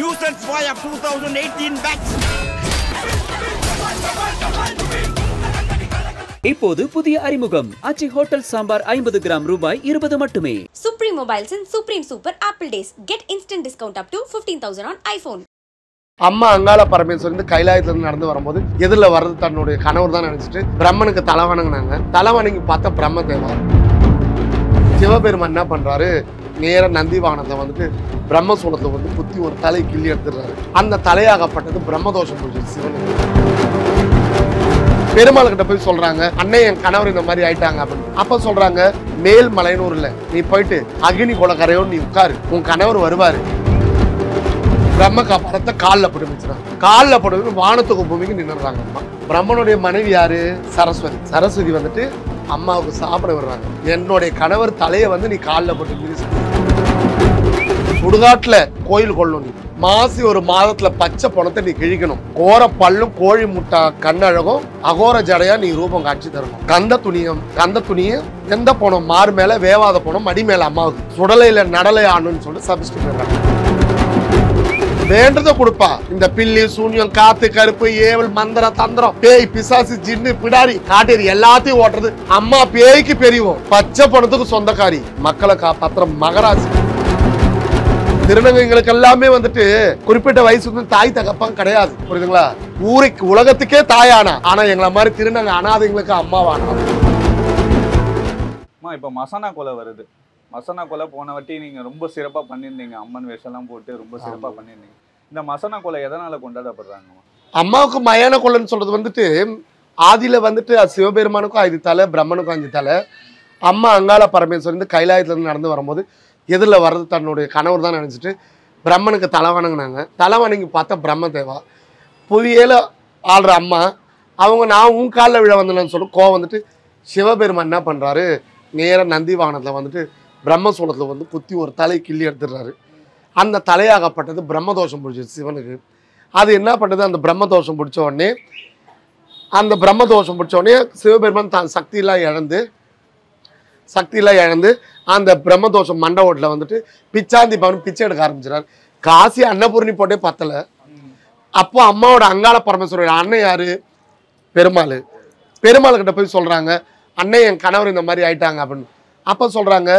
Users via 2018 batch. இப்போது புதிய அறிமுகம் ஆச்சி ஹோட்டல் சாம்பார் 50 கிராம் ரூபாய் 20 மட்டுமே. Supreme Mobiles and Supreme Super Apple Days. Get instant discount up to 15,000 on iPhone. அம்மா அங்காள பரமேஸ்வரன் கைலாயத்திலிருந்து நடந்து வரும்போது எதிரில் வர்றது தன்னுடைய கணவர் தான் நினைச்சிட்டு பிரம்மனுக்கு தலை வணங்கினாங்க. தலை வணங்கி பார்த்தா பிரம்ம தேவா. சிவபெருமான் என்ன பண்றாரு, நேர நந்தி வாகனத்தை வந்துட்டு பிரம்மசூலத்தை வந்து குத்தி ஒரு தலை கிள்ளி எடுத்துடுறாரு. அந்த தலையாகப்பட்டது பிரம்மதோஷம் போச்சு சிவனுக்கு. பெருமாள் கிட்ட போய் சொல்றாங்க, அண்ணே என் கணவர் இந்த மாதிரி ஆயிட்டாங்க அப்படின்னு. அப்ப சொல்றாங்க, மேல் மலையனூர் இல்ல, நீ போயிட்டு அக்னி குலக்கரையோடு நீ உட்காரு, உன் கணவர் வருவாரு. பிரம்ம காப்பாரத்தை காலில் போட்டு வச்சுறாங்க. காலில் போட்டு வானத்துக்கு பூமிக்கு நின்றுறாங்க. அம்மா பிரம்மனுடைய மனைவி யாரு? சரஸ்வதி. சரஸ்வதி வந்துட்டு அம்மாவுக்கு சாப்பிட விடுறாங்க. என்னுடைய கணவர் தலையை வந்து நீ காலில் போட்டு மிதிச்சு. சுடுகாட்டுல கோயில் கொள்ளணும். நீ மாசி ஒரு மாதத்துல பச்சை பணத்தை நீ கிழிக்கணும். கோர பல்லும் கோழி முட்டா கண்ணழகும் அகோர ஜடையா நீ ரூபம் காட்சி தரணும். கந்த துணியும் எந்த போனோம் மாறு மேல வேவாத போனோம் மடி மேல அம்மாவுக்கு சுடலையில நடலை ஆணுன்னு சொல்லிட்டு சபிச்சுட்டு போயிடுறாங்க. வேண்டதை கொடுப்பா. இந்த பில்லி சூன்யம் காத்து கருப்பு ஏவல் மந்திர தந்திரம் பேய் பிசாசு ஜின்னு பிடாரி காட்டேரி எல்லாத்தையும் ஓட்டுறது அம்மா பேய்க்கு பெரியவோம். பச்சை பணத்துக்கு சொந்தக்காரி. மக்களை காப்பாத்துற மகராசி. திருநங்கைகளுக்கு எல்லாமே வந்துட்டு குறிப்பிட்ட வயசு வந்து தாய் தகப்பம் கிடையாது, புரியுதுங்களா? ஊருக்கு உலகத்துக்கே தாயானா, ஆனா எங்களை மாதிரி திருநங்கை அனாதைங்களுக்கு அம்மாவானா. இப்ப மசானா கொலை வருது. மசானா கொலை போன வாட்டி நீங்க ரொம்ப சிறப்பா பண்ணியிருந்தீங்க. அம்மன் வேஷம்லாம் போட்டு ரொம்ப சிறப்பா பண்ணியிருந்தீங்க. இந்த மசானா கொலை எதனால கொண்டாடப்படுறாங்க? அம்மாவுக்கு மயான கொலைன்னு சொல்றது வந்துட்டு ஆதியில வந்துட்டு சிவபெருமானுக்கும் 5 தலை, பிரம்மனுக்கும் 5 தலை. அம்மா அங்காள பரமேஸ்வரன் கைலாயத்துல இருந்து நடந்து வரும்போது எதிரில் வர்றது தன்னுடைய கணவர் தான் நினைச்சிட்டு பிரம்மனுக்கு தலை வணங்கினாங்க. தலை வணங்கி பார்த்தா பிரம்ம தேவா. புவியில ஆள்ற அம்மா அவங்க நான் உன் காலில் விழ வந்தேன்னு சொல்லி கோவம் வந்துட்டு சிவபெருமான் என்ன பண்றாரு, நேர நந்தி வாகனத்துல வந்துட்டு பிரம்மசூலத்தில் வந்து குத்தி ஒரு தலை கிள்ளி எடுத்துடுறாரு. அந்த தலையாகப்பட்டது பிரம்மதோஷம் பிடிச்சிது சிவனுக்கு. அது என்ன பண்ணுது, அந்த பிரம்மதோஷம் பிடிச்ச உடனே சிவபெருமான் தான் சக்தியெல்லாம் இழந்து அந்த பிரம்மதோஷம் மண்டபத்தில் வந்துட்டு பிச்சாந்தி பவன் பிச்சை எடுக்க ஆரம்பிச்சிடாரு. காசி அன்னபூர்ணி போட்டே பத்தல. அப்போ அம்மாவோட அங்காள பரமேஸ்வரர் அண்ணன் யாரு? பெருமாள் கிட்ட போய் சொல்றாங்க, அண்ணே என் கணவர் இந்த மாதிரி ஆயிட்டாங்க அப்படின்னு. அப்ப சொல்றாங்க,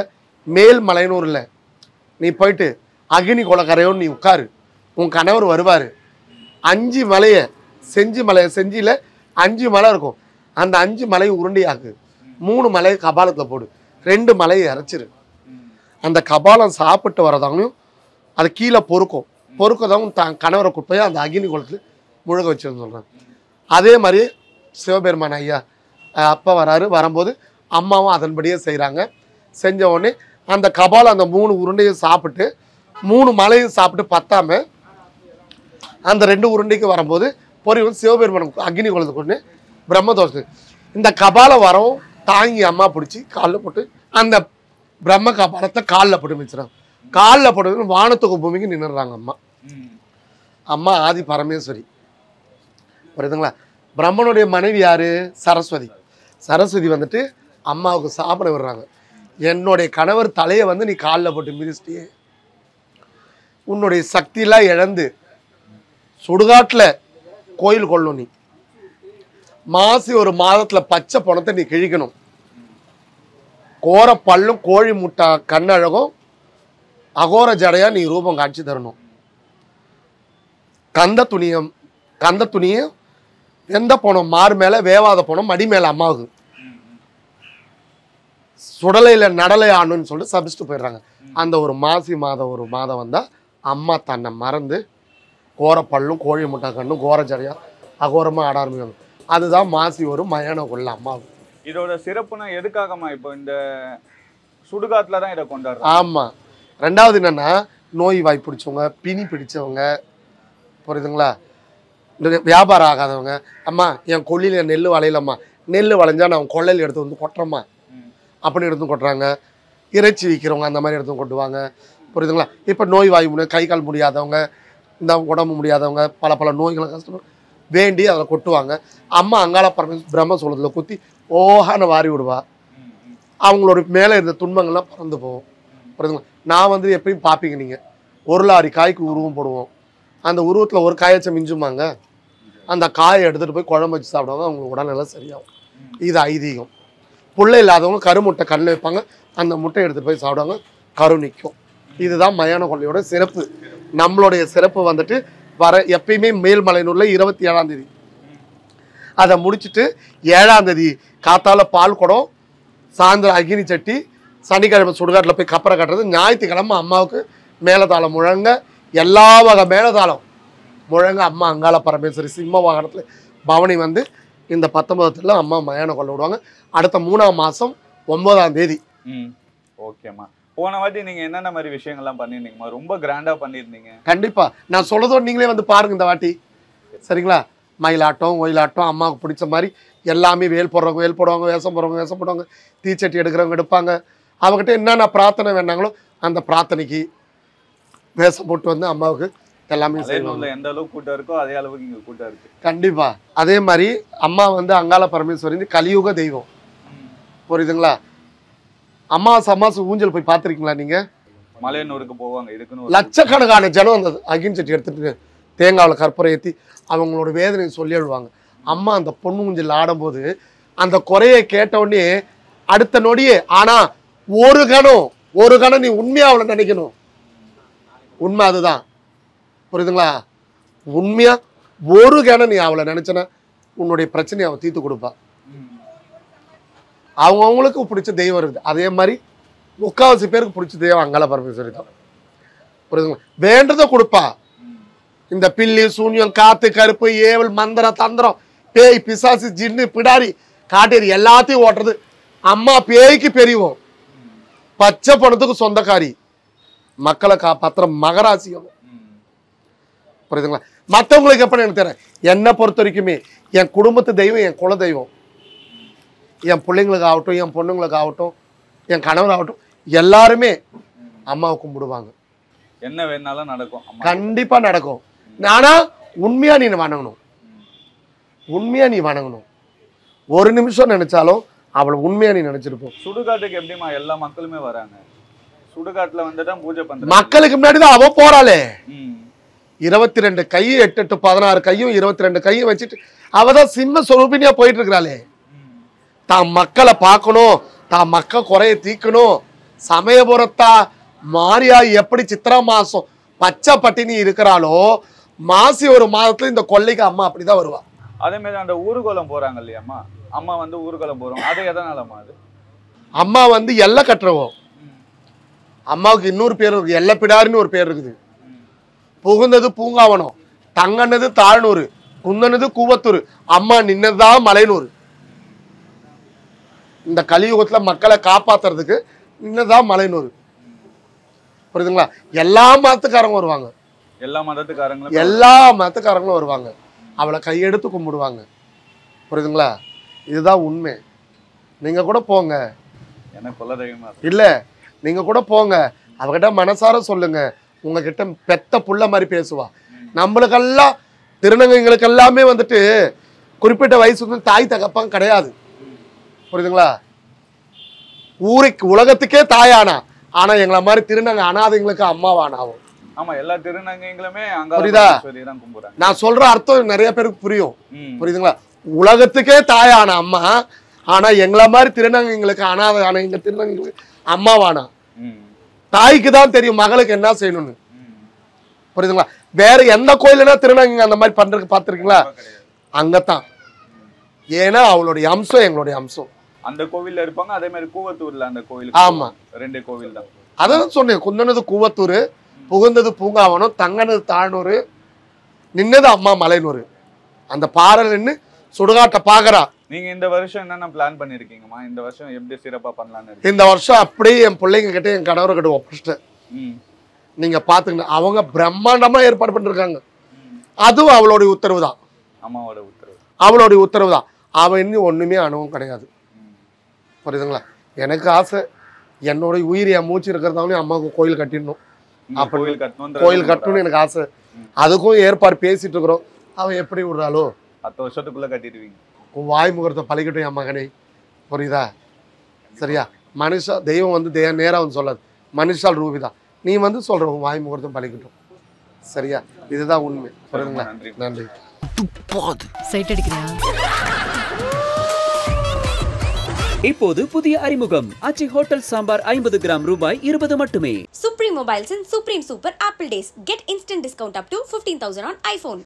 மேல் மலையனூர் இல்ல, நீ போயிட்டு அக்னி குலக்கரையோடு நீ உட்காரு, உன் கணவர் வருவாரு. 5 மலையை செஞ்சியில 5 மலை இருக்கும். அந்த 5 மலையை உருண்டையாக்கு, 3 மலையை கபாலத்துல போடு, 2 மலையை இறைச்சிரு. அந்த கபாலம் சாப்பிட்டு வரதாங்களும் அது கீழே பொறுக்கதாகவும் தான் கணவரை கூப்பிட்டு அந்த அக்னி குளத்துல முழுக வச்சுன்னு சொல்றாங்க. அதே மாதிரி சிவபெருமான் ஐயா அப்பா வரும்போது அம்மாவும் அதன்படியே செய்கிறாங்க. செஞ்ச உடனே அந்த கபாலம் அந்த 3 உருண்டையும் சாப்பிட்டு 3 மலையும் சாப்பிட்டு பத்தாம அந்த 2 உருண்டைக்கு வரும்போது பொறியும் சிவபெருமான் அக்னி குளத்துக்கு கொண்டு பிரம்மதோஷம். இந்த கபாலம் வரவும் தாங்கி அம்மா பிடிச்சி காலில் போட்டு அந்த பிரம்ம கபாலத்தை காலில் போட்டு வச்சுறாங்க. காலில் போட்டு வானத்துக்கு பூமிக்கு நின்றுறாங்க. அம்மா ஆதி பரமேஸ்வரி, புரியுதுங்களா? பிரம்மனுடைய மனைவி யாரு? சரஸ்வதி வந்துட்டு அம்மாவுக்கு சாப்பிட விடுறாங்க. என்னுடைய கணவர் தலையை வந்து நீ காலில் போட்டு மிதிச்சிட்டியே, உன்னுடைய சக்தியெல்லாம் இழந்து சுடுகாட்டுல கோயில் கொள்ளணும். நீ மாசி ஒரு மாதத்துல பச்சை பணத்தை நீ கிழிக்கணும். கோர பல்லும் கோழி முட்டா கண்ணழகும் அகோர ஜடையா நீ ரூபம் காட்சி தரணும். கந்த துணியும் எந்த போனோம் மாறு மேல வேவாத போனோம் மடி மேல அம்மாவுக்கு சுடலையில நடலை ஆணுன்னு சொல்லிட்டு சபிச்சுட்டு போயிடுறாங்க. அந்த ஒரு மாதம் வந்தா அம்மா தன்னை மறந்து கோர பல்லும் கோழி முட்டா கண்ணும் கோர ஜடையா அகோரமா ஆட ஆரம்பிப்பாங்க. அதுதான் மாசி ஒரு மயான கொள்ள அம்மாவுக்கு. இதோட சிறப்புனா எதுக்காகமா இப்போ இந்த சுடுகாட்டுல தான் இதை கொண்டாடுறோம்? ஆமா. 2வது என்னன்னா, நோய் வாய் பிடிச்சவங்க, பிணி பிடிச்சவங்க, புரியுதுங்களா? வியாபாரம் ஆகாதவங்க, அம்மா என் கொல்லில நெல் வளையலம்மா, நெல் வளைஞ்சா நான் கொள்ளையில் எடுத்து வந்து கொட்டுறம்மா அப்படின்னு எடுத்து கொட்டுறாங்க. இறைச்சி விற்கிறவங்க அந்த மாதிரி எடுத்து கொட்டுவாங்க, புரியுதுங்களா? இப்போ நோய் வாய் கை கால் முடியாதவங்க, இந்த உடம்பு முடியாதவங்க, பல நோய்களை கஷ்டம் வேண்டி அதில் கொட்டுவாங்க. அம்மா அங்காள பிரம்மசூலத்தில் குத்தி ஓஹான்னு வாரி விடுவா. அவங்களோட மேலே இருந்த துன்பங்கள்லாம் பறந்து போகும், புரியுதுங்களா? நான் வந்து எப்பயும் பார்ப்பீங்க நீங்கள், 1 லாரி காய்க்கு உருவம் போடுவோம், அந்த உருவத்தில் ஒரு காயாச்சும் மிஞ்சுமாங்க. அந்த காயை எடுத்துகிட்டு போய் குழம்பு வச்சு சாப்பிடுவாங்க, அவங்களுக்கு உடல்நிலை சரியாகும். இது ஐதீகம். பிள்ளை இல்லாதவங்க கருமுட்டை கண்ணில் வைப்பாங்க, அந்த முட்டை எடுத்துகிட்டு போய் சாப்பிடுவாங்க, கரு நிற்கும். இதுதான் மயான கொள்ளையோட சிறப்பு. நம்மளுடைய சிறப்பு வந்துட்டு வர எப்பயுமே மேல்மலையனூரில் 27ஆம் தேதி அதை முடிச்சுட்டு 7ஆம் தேதி காத்தால பால் குடம், சாயந்தரம் அக்னி சட்டி, சனிக்கிழமை சுடுகாட்டில் போய் கப்பரை கட்டுறது, ஞாயிற்றுக்கிழமை அம்மாவுக்கு மேலதாளம் முழங்க, எல்லா வகை மேலதாளம் முழங்க அம்மா அங்காள பரமேஸ்வரி சிம்ம வாகனத்தில் பவனி வந்து இந்த 19 அம்மா மயான கொள்ள விடுவாங்க. அடுத்த 3ஆம் மாதம் 9ஆம் தேதி. ஓகேம்மா. போன வாட்டி நீங்க என்னென்ன மாதிரி விஷயங்கள்லாம் பண்ணியிருந்தீங்கம்மா? ரொம்ப கிராண்டா பண்ணியிருந்தீங்க. கண்டிப்பா நான் சொல்றதோடு நீங்களே வந்து பாருங்க இந்த வாட்டி. சரிங்களா? மயிலாட்டம், ஒயிலாட்டம், அம்மாவுக்கு பிடிச்ச மாதிரி எல்லாமே வேல் போடுறவங்க வேல் போடுவாங்க, வேஷம் போடுறவங்க வேஷம் போடுவாங்க, தீச்சட்டி எடுக்கிறவங்க எடுப்பாங்க. அவங்ககிட்ட என்னென்ன பிரார்த்தனை வேணாங்களோ அந்த பிரார்த்தனைக்கு வேஷம் போட்டு வந்து அம்மாவுக்கு எல்லாமே செய்வாங்க. எந்த அளவுக்கு கூட்டம் இருக்கோ அதே அளவுக்கு இங்க கூட்டம் இருக்கு. கண்டிப்பா. அதே மாதிரி அம்மா வந்து அங்காள பரமேஸ்வரி கலியுக தெய்வம். புரியுதுங்களா? அமாவாசை ஊஞ்சல் போய் பார்த்துருக்கீங்களா நீங்க? மலையனூருக்கு போவாங்க, இதுக்குன்னு லட்சக்கணக்கான ஜனம் அந்த அகின் சட்டி எடுத்துட்டு தேங்காவில் கற்பூரம் ஏற்றி அவங்களோட வேதனையை சொல்லி எழுவாங்க. அம்மா அந்த பொண்ணு ஊஞ்சல் ஆடும்போது அந்த குறையை கேட்டவுடனே அடுத்த நொடியே, ஆனா ஒரு கணம் நீ உண்மையா அவளை நினைக்கணும். உண்மை அதுதான். புரியுதுங்களா? உண்மையா ஒரு கணம் நீ அவளை நினைச்சனா உன்னுடைய பிரச்சனையை அவன் தீர்த்து கொடுப்பா. அவங்கவுங்களுக்கு பிடிச்ச தெய்வம் இருக்குது. அதே மாதிரி 3/4 பேருக்கு பிடிச்ச தெய்வம் அங்காள பரமேஸ்வரி தான். புரியுதுங்களா? வேண்டதை கொடுப்பா. இந்த பில்லி சூன்யம் காத்து கருப்பு ஏவல் மந்திரம் தந்திரம் பேய் பிசாசு ஜின்னு பிடாரி காட்டேரி எல்லாத்தையும் ஓட்டுறது அம்மா. பேய்க்கு பெரியவோம், பச்சை பணத்துக்கு சொந்தக்காரி, மக்களை காப்பாத்துற மகராசியம். புரியுதுங்களா? மற்றவங்களுக்கு எப்படி எனக்கு தெரியும். என்னை பொறுத்த வரைக்குமே என் குடும்பத்து தெய்வம் என் குல தெய்வம். என் பிள்ளைங்களுக்கு ஆகட்டும், என் பொண்ணுங்களுக்கு ஆகட்டும், என் கணவர் ஆகட்டும், எல்லாருமே அம்மாவை கும்பிடுவாங்க. என்ன வேணாலும் நடக்கும், கண்டிப்பா நடக்கும். ஆனா உண்மையா நீ வணங்கணும். உண்மையா நீ வணங்கணும். ஒரு நிமிஷம் நினைச்சாலும் அவளை உண்மையா நீ நினைச்சிருப்போம். சுடுகாட்டுக்கு எப்படிமா எல்லா மக்களுமே வராங்க? சுடுகாட்டுல வந்துதான் பூஜை பண்ற மக்களுக்கு முன்னாடிதான் அவ போறாளே. 22 கை 8 8 16 கையும் 22 கையும் வச்சுட்டு அவதான் சிம்ம சொரூபினியா போயிட்டு இருக்கிறாளே. தான் மக்களை பார்க்கணும், தான் மக்கள் குறைய தீக்கணும். சமயபுரத்தா மாரியா எப்படி சித்திரா மாசம் பச்சை பட்டினி இருக்கிறாளோ மாசி ஒரு மாதத்துல இந்த கொள்ளைக்கு அம்மா அப்படிதான் வருவா. அதே மாதிரி அந்த ஊர்கோலம் போறாங்க இல்லையாம்மா, அம்மா வந்து ஊர்கோலம் போறோம், அது எதனாலம்மா? அது அம்மா வந்து எல்லை கட்டுறவோம். அம்மாவுக்கு இன்னொரு பேர் இருக்கு, எல்லை பிடாருன்னு ஒரு பேர் இருக்குது. புகுந்தது பூங்காவனம், தங்கனது தாழ்நூறு, குந்தனது கூவத்தூர், அம்மா நின்னதுதான் மலையனூர். இந்த கலியுகத்துல மக்களை காப்பாத்துறதுக்கு நின்னதான் மலையனூர். புரியுதுங்களா? எல்லா மதத்துக்காரங்க வருவாங்க, எல்லா மதத்துக்காரங்களும் வருவாங்க. அவளை கையெடுத்து கும்பிடுவாங்க. புரியுதுங்களா? இதுதான் உண்மை. நீங்க கூட போங்க, இல்ல நீங்க கூட போங்க, அவகிட்ட மனசார சொல்லுங்க. உங்ககிட்ட பெத்த புள்ள மாதிரி பேசுவா. நம்மளுக்கெல்லாம் திருநங்கைகளுக்கு எல்லாமே வந்துட்டு குறிப்பிட்ட வயசு வந்து தாய் தகப்பம் கிடையாது. புரியுதுங்களா? ஊருக்கு உலகத்துக்கே தாயானா, ஆனா எங்களை மாதிரி திருநங்கை அனாதைங்களுக்கு அம்மாவானாவும். ஆமா, எல்லா திருநங்கைகளுமே புரியுதா? நான் சொல்ற அர்த்தம் நிறைய பேருக்கு புரியும். புரியுதுங்களா? உலகத்துக்கே தாயான அம்மா, ஆனா எங்களை மாதிரி திருநங்கைங்களுக்கு அனாதை ஆனா எங்க திருநங்கைகளுக்கு அம்மாவானா. தாய்க்கு தான் தெரியும் மகளுக்கு என்ன செய்யணும்னு. புரியுதுங்களா? வேற எந்த கோயிலுனா திருநங்கை அந்த மாதிரி பண்றதுக்கு பார்த்துருக்கீங்களா? அங்கத்தான். ஏன்னா அவளுடைய அம்சம் எங்களுடைய அம்சம். அந்த கோவில்ல இருப்பாங்க. அதே மாதிரி கூவத்தூர்ல அந்த கோவில். ஆமா, 2 கோவில் தான். அதான் சொன்னேன். குந்தனது கூவத்தூர், புகுந்தது பூங்காவனம், தங்கனது தாழ்நூறு, நின்னது அம்மா மலையனூர். அந்த பாறையில் நின்று சுடுகாட்டை பாக்குறா. நீங்க இந்த வருஷம் என்னென்ன பிளான் பண்ணிருக்கீங்கம்மா? இந்த வருஷம் எப்படி சிறப்பா பண்ணலான்னு? இந்த வருஷம் அப்படியே என் பிள்ளைங்க கிட்ட என் கணவர்கிட்ட ஒப்பிச்சிட்டேன். நீங்க பாத்துங்க, அவங்க பிரம்மாண்டமா ஏற்பாடு பண்ணிருக்காங்க. அதுவும் அவளுடைய உத்தரவு தான், அம்மாவோட உத்தரவு, அவளுடைய உத்தரவு தான். அவன் இன்னும் ஒண்ணுமே அனுபவம் கிடையாது. புரியுதுங்களா? எனக்கு ஆசை, என்னுடைய உயிர் என் மூச்சு இருக்கிறதாலும் அம்மாவுக்கு கோயில் கட்டிடணும். கோயில் கட்டணும்னு எனக்கு ஆசை. அதுக்கும் ஏற்பாடு பேசிட்டு இருக்கிறோம். அவன் எப்படி விடுறாளோ 10 வருஷத்துக்குள்ள கட்டிடுவீங்க. உன் வாய் முகூர்த்தம் பழிக்கட்டும் என் மகனே. புரியுதா? சரியா? மனுஷா தெய்வம் வந்து நேரா வந்து சொல்லாது, மனுஷால் ரூபிதான். நீ வந்து சொல்ற உன் வாய் முகூர்த்தம் பழிக்கட்டும். சரியா? இதுதான் உண்மை. புரியுதுங்களா? நன்றி. சைட் அடிக்கிறியா? இப்போது புதிய அறிமுகம் ஆச்சி ஹோட்டல் சாம்பார் 50 கிராம் ரூபாய் 20 மட்டுமே. Supreme Mobiles and Supreme Super Apple Days. Get instant discount up to 15,000 on iPhone.